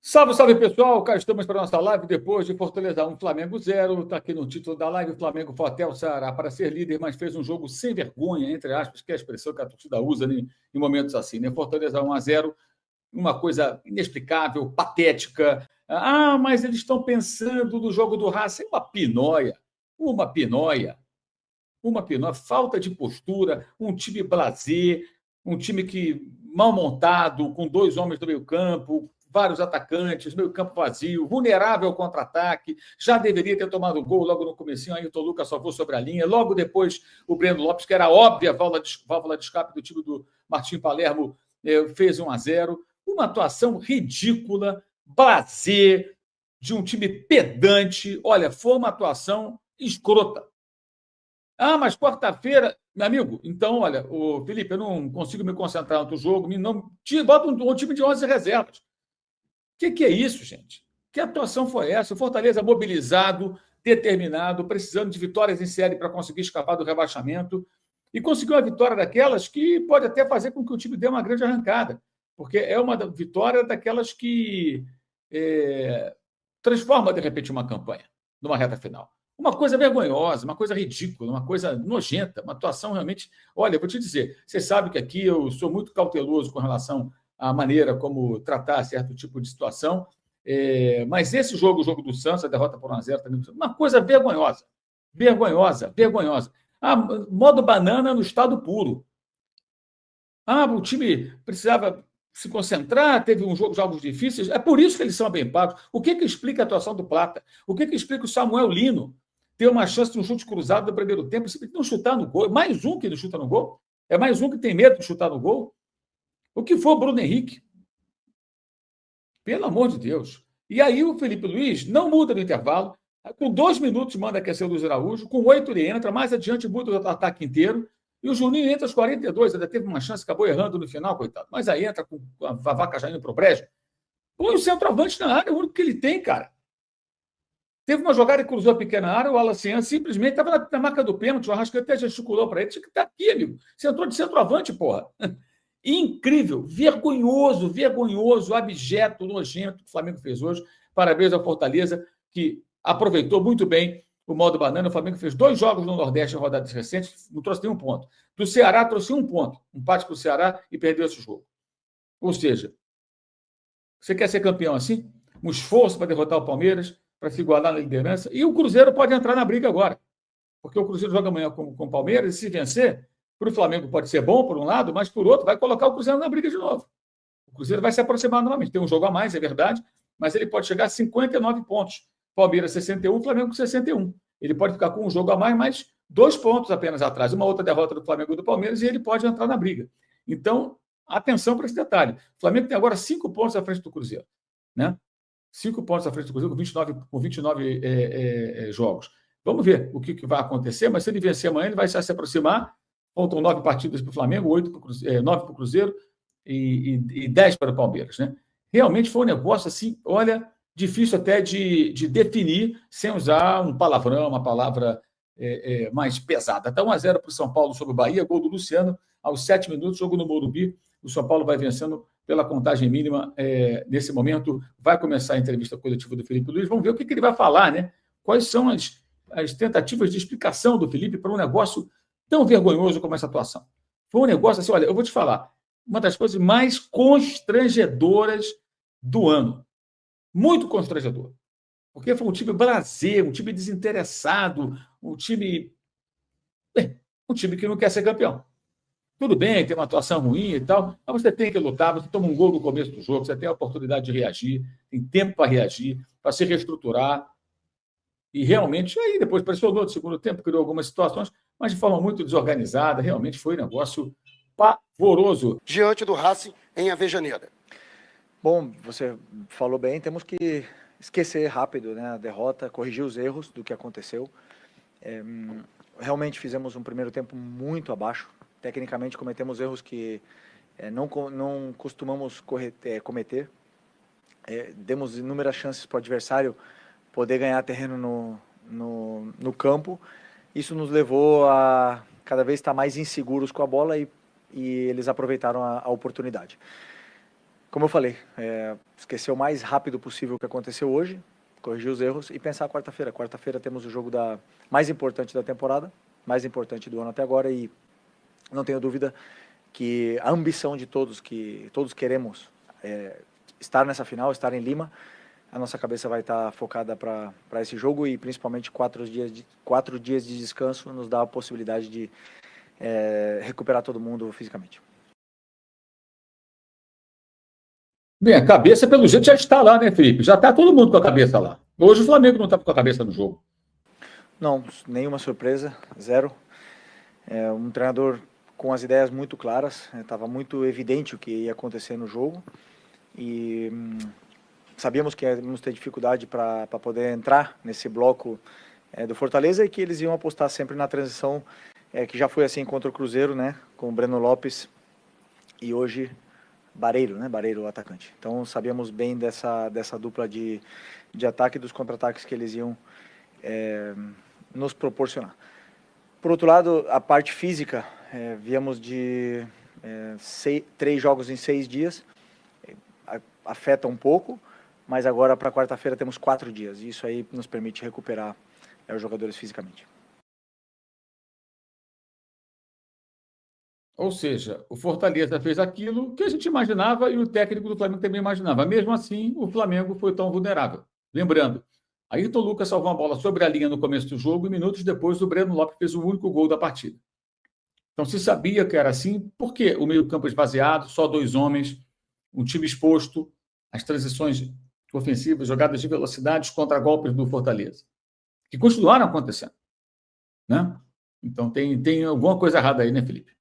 Salve, salve pessoal, cá estamos para a nossa live depois de Fortaleza 1, Flamengo 0. Está aqui no título da live: o Flamengo foi até o Ceará para ser líder, mas fez um jogo sem vergonha, entre aspas, que é a expressão que a torcida usa em momentos assim, né? Fortaleza 1-0, uma coisa inexplicável, patética. Ah, mas eles estão pensando no jogo do Racing. Uma pinóia, uma pinóia, falta de postura, um time blasé, um time que mal montado, com dois homens do meio campo, vários atacantes, meio campo vazio, vulnerável ao contra-ataque, já deveria ter tomado o gol logo no comecinho, aí o Toluca só foi sobre a linha, logo depois o Breno Lopes, que era a óbvia válvula de escape do time do Martim Palermo, fez 1-0, uma atuação ridícula, blasé, de um time pedante. Olha, foi uma atuação escrota. Ah, mas quarta-feira, meu amigo, então, olha, o Felipe, eu não consigo me concentrar no outro jogo, não, bota um time de 11 reservas. O que é isso, gente? Que atuação foi essa? O Fortaleza mobilizado, determinado, precisando de vitórias em série para conseguir escapar do rebaixamento, e conseguiu uma vitória daquelas que pode até fazer com que o time dê uma grande arrancada, porque é uma vitória daquelas que transforma, de repente, uma campanha numa reta final. Uma coisa vergonhosa, uma coisa ridícula, uma coisa nojenta, uma atuação realmente. Olha, eu vou te dizer, você sabe que aqui eu sou muito cauteloso com relação à maneira como tratar certo tipo de situação, mas esse jogo, o jogo do Santos, a derrota por 1-0, também, uma coisa vergonhosa. Vergonhosa, vergonhosa. Ah, modo banana no estado puro. Ah, o time precisava se concentrar, teve jogos difíceis, é por isso que eles são bem pagos. O que explica a atuação do Plata? O que explica o Samuel Lino ter uma chance de um chute cruzado no primeiro tempo e não chutar no gol? É mais um que não chuta no gol? É mais um que tem medo de chutar no gol? O que foi o Bruno Henrique? Pelo amor de Deus. E aí o Felipe Luiz não muda no intervalo, com 2 minutos manda aquecer o Luiz Araújo, com 8 ele entra, mais adiante muda o ataque inteiro, e o Juninho entra aos 42, ainda teve uma chance, acabou errando no final, coitado. Mas aí entra com a vaca já indo para o brejo. Põe o centroavante na área, é o único que ele tem, cara. Teve uma jogada que cruzou a pequena área, o Alacian simplesmente estava na marca do pênalti, o Arrascaeta até gesticulou para ele. Tinha que estar aqui, amigo. Você entrou de centroavante, porra. Incrível, vergonhoso, vergonhoso, abjeto, nojento que o Flamengo fez hoje. Parabéns ao Fortaleza, que aproveitou muito bem o modo banana. O Flamengo fez 2 jogos no Nordeste em rodadas recentes, não trouxe nenhum ponto. Do Ceará trouxe 1 ponto, empate para o Ceará e perdeu esse jogo. Ou seja, você quer ser campeão assim? Um esforço para derrotar o Palmeiras, para se igualar na liderança. E o Cruzeiro pode entrar na briga agora, porque o Cruzeiro joga amanhã com o Palmeiras e se vencer, para o Flamengo pode ser bom por um lado, mas por outro vai colocar o Cruzeiro na briga de novo. O Cruzeiro vai se aproximar novamente. Tem um jogo a mais, é verdade, mas ele pode chegar a 59 pontos. Palmeiras 61, Flamengo 61. Ele pode ficar com um jogo a mais, mas 2 pontos apenas atrás. Uma outra derrota do Flamengo e do Palmeiras e ele pode entrar na briga. Então, atenção para esse detalhe. O Flamengo tem agora 5 pontos à frente do Cruzeiro, né? 5 pontos à frente do Cruzeiro com 29 jogos. Vamos ver o que vai acontecer, mas se ele vencer amanhã, ele vai se aproximar. Faltam 9 partidas para o Flamengo, 9 para o Cruzeiro e 10 para o Palmeiras, né? Realmente foi um negócio assim, olha, difícil até de definir sem usar um palavrão, uma palavra mais pesada. Até 1-0 para o São Paulo sobre o Bahia, gol do Luciano aos 7 minutos, jogo no Morumbi. O São Paulo vai vencendo pela contagem mínima nesse momento. Vai começar a entrevista coletiva do Felipe Luiz. Vamos ver o que ele vai falar, né? Quais são as tentativas de explicação do Felipe para um negócio tão vergonhoso como essa atuação. Foi um negócio assim, olha, eu vou te falar, uma das coisas mais constrangedoras do ano. Muito constrangedor. Porque foi um time blasé, um time desinteressado, um time que não quer ser campeão. Tudo bem, tem uma atuação ruim e tal, mas você tem que lutar, você toma um gol no começo do jogo, você tem a oportunidade de reagir, tem tempo para reagir, para se reestruturar. E realmente, aí depois pressionou no segundo tempo, criou algumas situações, mas de forma muito desorganizada, realmente foi um negócio pavoroso. Diante do Racing em Avejaneira. Bom, você falou bem, temos que esquecer rápido, né, a derrota, corrigir os erros do que aconteceu. Realmente fizemos um primeiro tempo muito abaixo, tecnicamente cometemos erros que não costumamos cometer. Demos inúmeras chances para o adversário poder ganhar terreno no campo. Isso nos levou a cada vez estar mais inseguros com a bola e eles aproveitaram a oportunidade. como eu falei, esquecer o mais rápido possível o que aconteceu hoje, corrigir os erros e pensar quarta-feira. Quarta-feira temos o jogo mais importante da temporada, mais importante do ano até agora, e não tenho dúvida que a ambição de todos, que todos queremos estar nessa final, estar em Lima, a nossa cabeça vai estar focada para esse jogo, e principalmente 4 dias de descanso nos dá a possibilidade de recuperar todo mundo fisicamente. Bem, a cabeça, pelo jeito, já está lá, né, Felipe? Já está todo mundo com a cabeça lá. Hoje o Flamengo não está com a cabeça no jogo. Não, nenhuma surpresa, zero. Um treinador com as ideias muito claras, estava muito evidente o que ia acontecer no jogo, e sabíamos que íamos ter dificuldade para poder entrar nesse bloco do Fortaleza, e que eles iam apostar sempre na transição, que já foi assim contra o Cruzeiro, né, com o Breno Lopes, e hoje Barreiro, né, Barreiro, o atacante. Então sabíamos bem dessa dupla de ataque e dos contra-ataques que eles iam nos proporcionar. Por outro lado, a parte física, viemos de 3 jogos em 6 dias, afeta um pouco, mas agora para quarta-feira temos 4 dias, e isso aí nos permite recuperar os jogadores fisicamente. Ou seja, o Fortaleza fez aquilo que a gente imaginava e o técnico do Flamengo também imaginava. Mesmo assim, o Flamengo foi tão vulnerável. Lembrando, Ayrton Lucas salvou uma bola sobre a linha no começo do jogo e minutos depois o Breno Lopes fez o único gol da partida. Então se sabia que era assim, por que o meio-campo esvaziado, só 2 homens, um time exposto, as transições ofensivas, jogadas de velocidade, contra-golpes do Fortaleza, que continuaram acontecendo, né? Então tem alguma coisa errada aí, né, Felipe?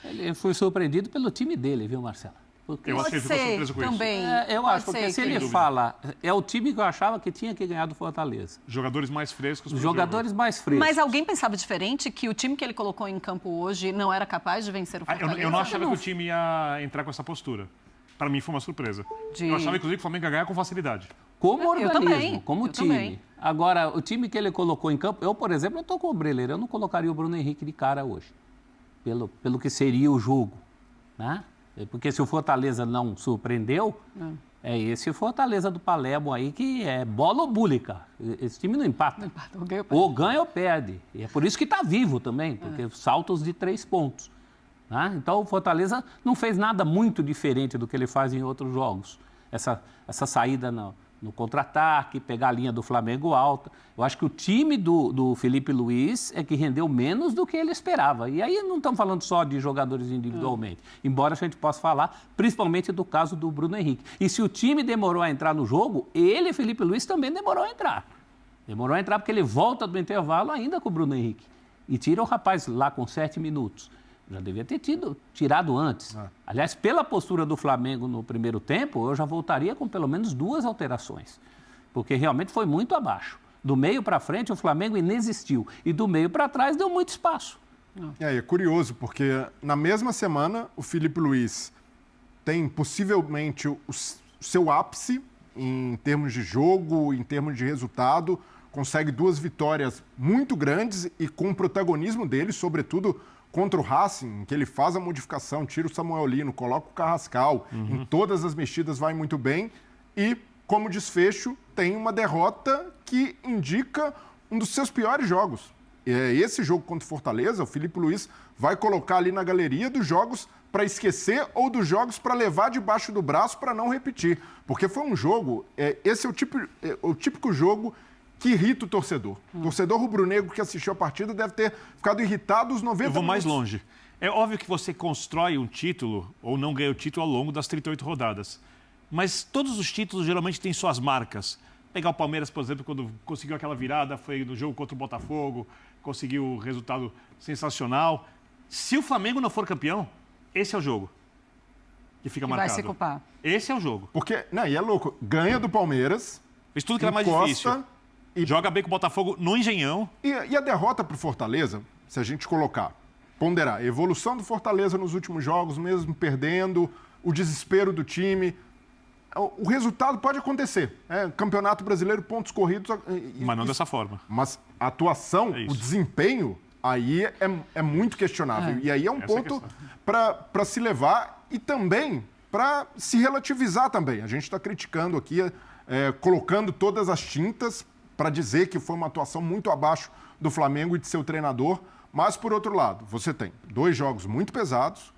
Ele foi surpreendido pelo time dele, viu, Marcelo? Porque eu acho que ele ficou surpreso com também. isso. Eu acho, porque se ele fala, é o time que eu achava que tinha que ganhar do Fortaleza. Jogadores mais frescos. Os jogadores mais frescos. Mas alguém pensava diferente, que o time que ele colocou em campo hoje não era capaz de vencer o Fortaleza? Eu não achava que o time ia entrar com essa postura. Para mim foi uma surpresa. Eu achava, inclusive, que o Flamengo ia ganhar com facilidade. Como organismo, também, como time. Também. Agora, o time que ele colocou em campo, eu, por exemplo, eu estou com o Breleiro, eu não colocaria o Bruno Henrique de cara hoje, pelo que seria o jogo, né? Porque se o Fortaleza não surpreendeu, é esse Fortaleza do Palermo aí que é bola ou búlica. Esse time não empata. Ou ganha ou perde. E é por isso que está vivo também, porque saltos de 3 pontos. Né? Então o Fortaleza não fez nada muito diferente do que ele faz em outros jogos. Essa saída no contra-ataque, pegar a linha do Flamengo alta. Eu acho que o time do Felipe Luiz é que rendeu menos do que ele esperava. E aí não estamos falando só de jogadores individualmente, embora a gente possa falar principalmente do caso do Bruno Henrique. E se o time demorou a entrar no jogo, ele, Felipe Luiz, também demorou a entrar. Demorou a entrar porque ele volta do intervalo ainda com o Bruno Henrique. E tira o rapaz lá com 7 minutos. Já devia ter tirado antes. Aliás, pela postura do Flamengo no primeiro tempo, eu já voltaria com pelo menos 2 alterações. Porque realmente foi muito abaixo. Do meio para frente, o Flamengo inexistiu. E do meio para trás, deu muito espaço. É curioso, porque na mesma semana, o Felipe Luiz tem possivelmente o seu ápice em termos de jogo, em termos de resultado. Consegue 2 vitórias muito grandes e com o protagonismo dele, sobretudo contra o Racing, que ele faz a modificação, tira o Samuel Lino, coloca o Carrascal, em todas as mexidas vai muito bem, e como desfecho tem uma derrota que indica um dos seus piores jogos. Esse jogo contra o Fortaleza, o Felipe Luiz vai colocar ali na galeria dos jogos para esquecer ou dos jogos para levar debaixo do braço para não repetir, porque foi um jogo, esse é o típico jogo que irrita o torcedor. O torcedor rubro-negro que assistiu a partida deve ter ficado irritado os 90 minutos. Eu vou mais longe. É óbvio que você constrói um título ou não ganha o título ao longo das 38 rodadas. Mas todos os títulos geralmente têm suas marcas. Pegar o Palmeiras, por exemplo, quando conseguiu aquela virada, foi no jogo contra o Botafogo, conseguiu um resultado sensacional. Se o Flamengo não for campeão, esse é o jogo que fica marcado. Vai se culpar. Esse é o jogo. Porque, e é louco, ganha do Palmeiras. Fez tudo que era mais difícil. Joga bem com o Botafogo no Engenhão. E a derrota para o Fortaleza, se a gente ponderar, a evolução do Fortaleza nos últimos jogos, mesmo perdendo, o desespero do time, o resultado pode acontecer. Campeonato Brasileiro, pontos corridos. Mas não dessa forma. Mas a atuação, o desempenho, aí é muito questionável. E aí é um ponto para se levar e também para se relativizar também. A gente está criticando aqui, colocando todas as tintas para dizer que foi uma atuação muito abaixo do Flamengo e de seu treinador. Mas, por outro lado, você tem 2 jogos muito pesados,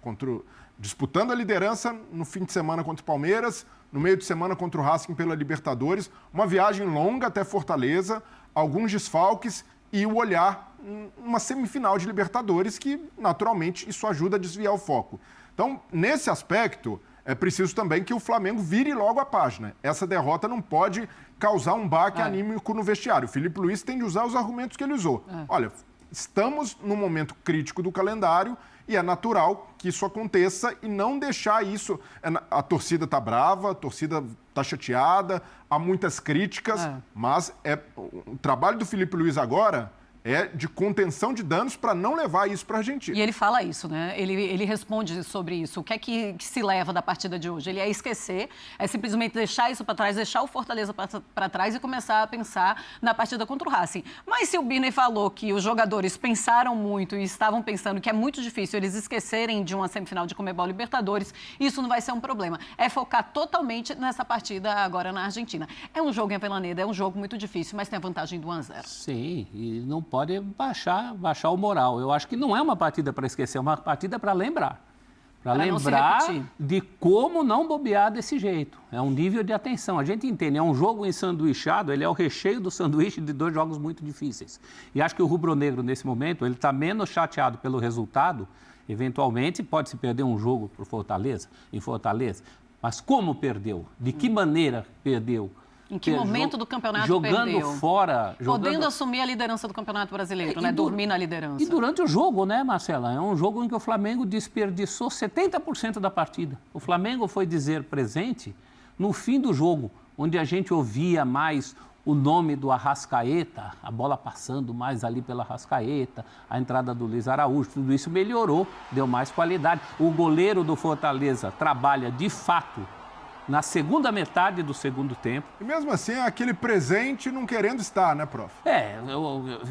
disputando a liderança no fim de semana contra o Palmeiras, no meio de semana contra o Racing pela Libertadores, uma viagem longa até Fortaleza, alguns desfalques e o olhar uma semifinal de Libertadores que, naturalmente, isso ajuda a desviar o foco. Então, nesse aspecto, é preciso também que o Flamengo vire logo a página. Essa derrota não pode causar um baque anímico no vestiário. O Felipe Luiz tem de usar os argumentos que ele usou. Olha, estamos num momento crítico do calendário e é natural que isso aconteça e não deixar isso... A torcida está brava, a torcida está chateada, há muitas críticas, mas o trabalho do Felipe Luiz agora é de contenção de danos para não levar isso para a Argentina. E ele fala isso, né? Ele responde sobre isso. O que é que se leva da partida de hoje? Ele é esquecer, é simplesmente deixar isso para trás, deixar o Fortaleza para trás e começar a pensar na partida contra o Racing. Mas se o Birner falou que os jogadores pensaram muito e estavam pensando que é muito difícil eles esquecerem de uma semifinal de Conmebol Libertadores, isso não vai ser um problema. É focar totalmente nessa partida agora na Argentina. É um jogo em Avellaneda, é um jogo muito difícil, mas tem a vantagem do 1-0. Sim, e não pode baixar o moral. Eu acho que não é uma partida para esquecer, é uma partida para lembrar. Para lembrar de como não bobear desse jeito. É um nível de atenção. A gente entende, é um jogo ensanduichado, ele é o recheio do sanduíche de 2 jogos muito difíceis. E acho que o rubro-negro, nesse momento, ele está menos chateado pelo resultado. Eventualmente, pode-se perder um jogo para o Fortaleza, em Fortaleza. Mas como perdeu? De que maneira perdeu? Em que momento do campeonato jogando perdeu? Podendo assumir a liderança do Campeonato Brasileiro, né? Dormir na liderança. E durante o jogo, né, Marcela? É um jogo em que o Flamengo desperdiçou 70% da partida. O Flamengo foi dizer presente no fim do jogo, onde a gente ouvia mais o nome do Arrascaeta, a bola passando mais ali pela Arrascaeta, a entrada do Luiz Araújo, tudo isso melhorou, deu mais qualidade. O goleiro do Fortaleza trabalha, de fato, na segunda metade do segundo tempo. E mesmo assim, é aquele presente não querendo estar, né, prof?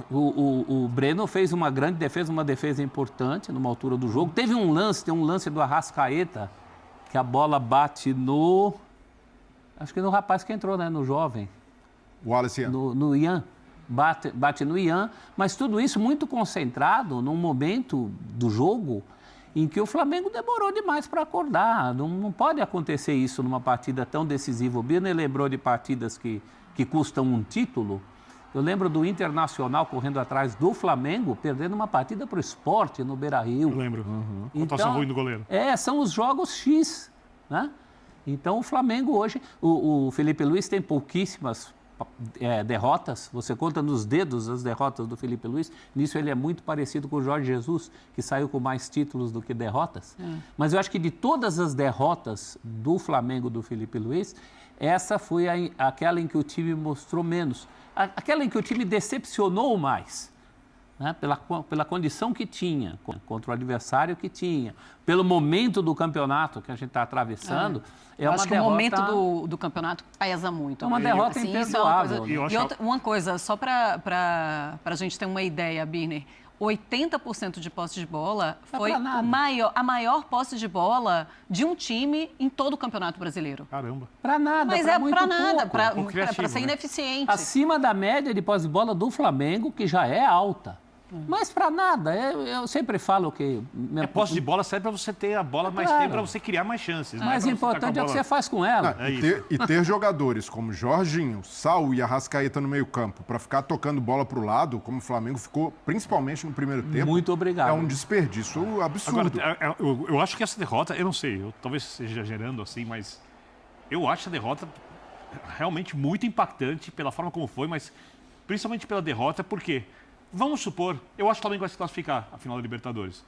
O Breno fez uma grande defesa, uma defesa importante numa altura do jogo. Tem um lance do Arrascaeta, que a bola bate acho que no rapaz que entrou, né, no jovem. O Wallace Ian. No Ian. Bate no Ian, mas tudo isso muito concentrado num momento do jogo em que o Flamengo demorou demais para acordar. Não pode acontecer isso numa partida tão decisiva. O Birner lembrou de partidas que custam um título. Eu lembro do Internacional correndo atrás do Flamengo, perdendo uma partida para o Sport no Beira-Rio. Eu lembro. Pontuação ruim do goleiro. São os jogos X, né? Então, o Flamengo hoje... O Felipe Luiz tem pouquíssimas derrotas, você conta nos dedos as derrotas do Felipe Luiz, nisso ele é muito parecido com o Jorge Jesus, que saiu com mais títulos do que derrotas. Mas eu acho que de todas as derrotas do Flamengo do Felipe Luiz, essa foi aquela em que o time mostrou menos, aquela em que o time decepcionou mais, né? Pela condição que tinha, contra o adversário que tinha, pelo momento do campeonato que a gente está atravessando. Eu acho que o momento do campeonato pesa muito. É uma derrota imperdoável. Uma coisa, só para a gente ter uma ideia, Birner, 80% de posse de bola foi a maior posse de bola de um time em todo o Campeonato Brasileiro. Caramba. Para nada, mas para nada, para ser ineficiente. Acima da média de posse de bola do Flamengo, que já é alta. Mas para nada, eu sempre falo que... posse de bola serve para você ter a bola mais tempo, para você criar mais chances. O mais importante é o que você faz com ela. E ter jogadores como Jorginho, Saul e Arrascaeta no meio campo para ficar tocando bola para o lado, como o Flamengo ficou, principalmente no primeiro tempo. Muito obrigado. É um desperdício absurdo. Agora, eu acho que essa derrota, eu não sei, eu talvez esteja exagerando assim, mas eu acho a derrota realmente muito impactante pela forma como foi, mas principalmente pela derrota, porque... Vamos supor, eu acho que o Flamengo vai se classificar à final da Libertadores.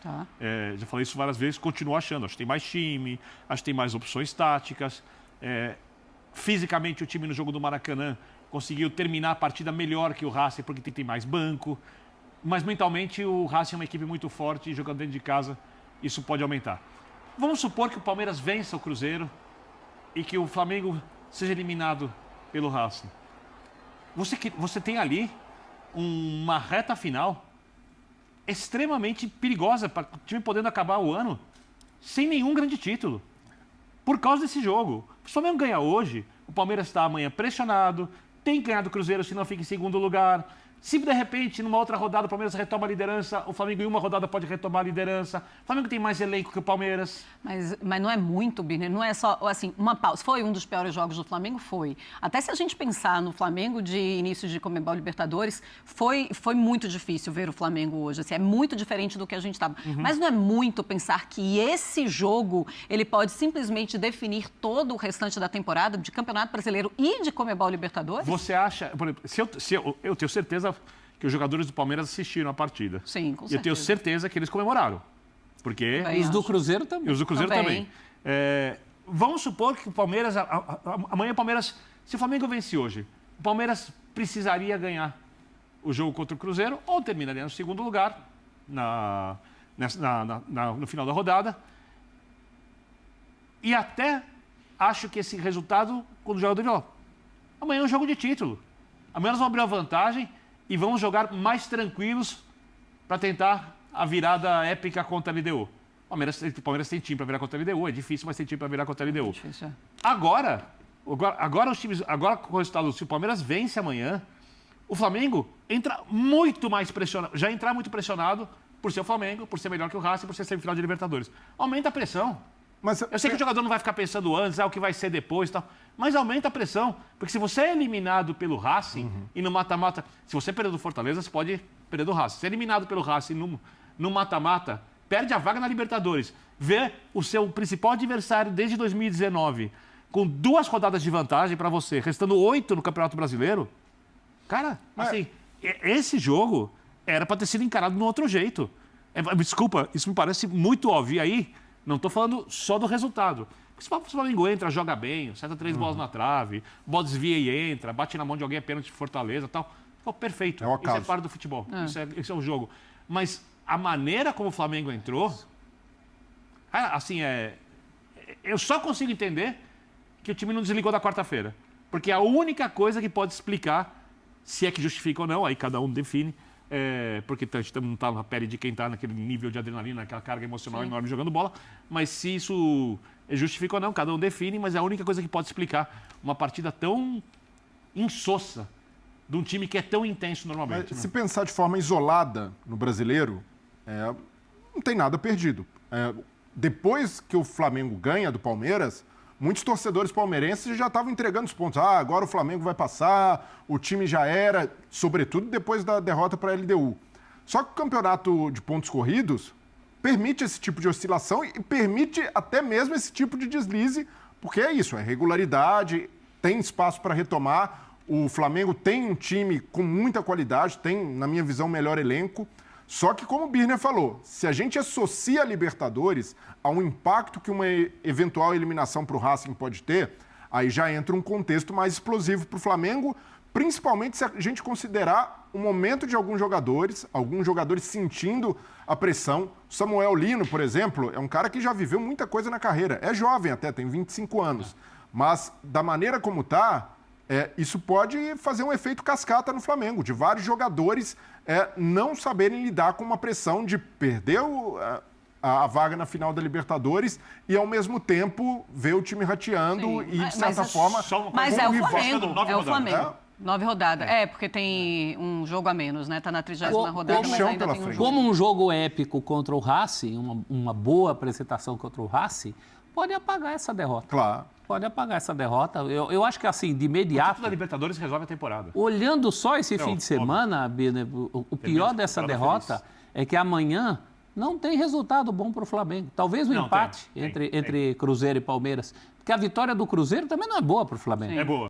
Já falei isso várias vezes, continuo achando. Acho que tem mais time, acho que tem mais opções táticas. Fisicamente, o time no jogo do Maracanã conseguiu terminar a partida melhor que o Racing, porque tem mais banco. Mas mentalmente, o Racing é uma equipe muito forte e jogando dentro de casa, isso pode aumentar. Vamos supor que o Palmeiras vença o Cruzeiro e que o Flamengo seja eliminado pelo Racing. Você tem ali uma reta final extremamente perigosa para o time podendo acabar o ano sem nenhum grande título. por causa desse jogo. Se o Flamengo ganhar hoje, o Palmeiras está amanhã pressionado, tem que ganhar do Cruzeiro, senão fica em segundo lugar. Se, de repente, numa outra rodada, o Palmeiras retoma a liderança, o Flamengo em uma rodada pode retomar a liderança. O Flamengo tem mais elenco que o Palmeiras. Mas não é muito, Birner, não é só, assim, uma pausa. Foi um dos piores jogos do Flamengo? Foi. Até se a gente pensar no Flamengo de início de Conmebol Libertadores, foi muito difícil ver o Flamengo hoje. Assim, é muito diferente do que a gente estava. Mas não é muito pensar que esse jogo, ele pode simplesmente definir todo o restante da temporada de Campeonato Brasileiro e de Conmebol Libertadores? Você acha... Por exemplo, eu tenho certeza que os jogadores do Palmeiras assistiram a partida. Sim, com certeza. E eu tenho certeza que eles comemoraram. Porque... Também E os do acho. Cruzeiro também. E os do Cruzeiro também. Vamos supor que o Palmeiras... Amanhã o Palmeiras... Se o Flamengo vence hoje, o Palmeiras precisaria ganhar o jogo contra o Cruzeiro ou terminaria no segundo lugar no final da rodada. E até acho que esse resultado, quando o jogador... Amanhã é um jogo de título. Amanhã nós vamos abrir uma vantagem e vamos jogar mais tranquilos para tentar a virada épica contra a LDU. O Palmeiras tem time para virar contra a LDU, é difícil, mas tem time para virar contra a LDU. Difícil, é. Agora os times, agora com o resultado, se o Palmeiras vence amanhã, o Flamengo entra muito mais pressionado, já entrar muito pressionado por ser o Flamengo, por ser melhor que o Racing, por ser semifinal de Libertadores. Aumenta a pressão. Mas Eu sei que o jogador não vai ficar pensando antes, o que vai ser depois e tal, mas aumenta a pressão. Porque se você é eliminado pelo Racing e no mata-mata, se você perder do Fortaleza, você pode perder do Racing. Se é eliminado pelo Racing no mata-mata, perde a vaga na Libertadores. Vê o seu principal adversário desde 2019 com 2 rodadas de vantagem para você, restando 8 no Campeonato Brasileiro. Cara, assim, esse jogo era para ter sido encarado de um outro jeito. Desculpa, isso me parece muito óbvio. E aí, não estou falando só do resultado. Se o Flamengo entra, joga bem, acerta 3 bolas na trave, bola desvia e entra, bate na mão de alguém, é pênalti de Fortaleza e tal. Pô, perfeito. É o Isso é acaso. parte do futebol. Isso é o jogo. Mas a maneira como o Flamengo entrou, assim, eu só consigo entender que o time não desligou da quarta-feira. Porque é a única coisa que pode explicar se é que justifica ou não, aí cada um define. Porque a gente não está na pele de quem está naquele nível de adrenalina, naquela carga emocional enorme jogando bola, mas se isso justifica ou não, cada um define, mas é a única coisa que pode explicar uma partida tão insossa de um time que é tão intenso normalmente. se pensar de forma isolada no brasileiro, não tem nada perdido. Depois que o Flamengo ganha do Palmeiras, muitos torcedores palmeirenses já estavam entregando os pontos. Agora o Flamengo vai passar, o time já era, sobretudo depois da derrota para a LDU. Só que o campeonato de pontos corridos permite esse tipo de oscilação e permite até mesmo esse tipo de deslize, porque é isso, é regularidade, tem espaço para retomar. O Flamengo tem um time com muita qualidade, tem, na minha visão, o melhor elenco. Só que, como o Birner falou, se a gente associa a Libertadores ao impacto que uma eventual eliminação para o Racing pode ter, aí já entra um contexto mais explosivo para o Flamengo, principalmente se a gente considerar o momento de alguns jogadores sentindo a pressão. Samuel Lino, por exemplo, é um cara que já viveu muita coisa na carreira. É jovem até, tem 25 anos. Mas, da maneira como está, isso pode fazer um efeito cascata no Flamengo, de vários jogadores não saberem lidar com uma pressão de perder a vaga na final da Libertadores e, ao mesmo tempo, ver o time rateando. Sim. E, de certa forma... Mas é o rival. Flamengo, é o Flamengo. 9 rodadas. É. Porque tem um jogo a menos, né? Tá na 30ª rodada, tem mas chão ainda pela tem um frente. jogo. Como um jogo épico contra o Racing, uma boa apresentação contra o Racing, pode apagar essa derrota. Claro. Pode apagar essa derrota. Eu acho que, assim, de O imediato, título da Libertadores resolve a temporada. olhando só esse Não, fim de semana, Birner, o pior dessa derrota é que amanhã não tem resultado bom para o Flamengo. Talvez um Não, empate tem. entre Cruzeiro e Palmeiras. Porque a vitória do Cruzeiro também não é boa para o Flamengo. É boa.